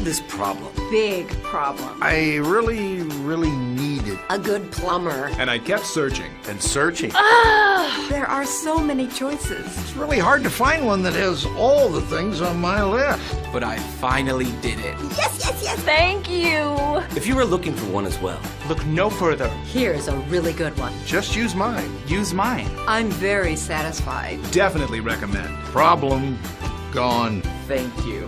this problem? Big problem. I really needed A good plumber. And I kept searching. and searching. There are so many choices. It's really hard to find one that has all the things on my list. But I finally did it. Thank you. If you were looking for one as well, Look no further. Here's a really good one. Just use mine. Use mine. I'm very satisfied. Definitely recommend. Problem gone. Thank you.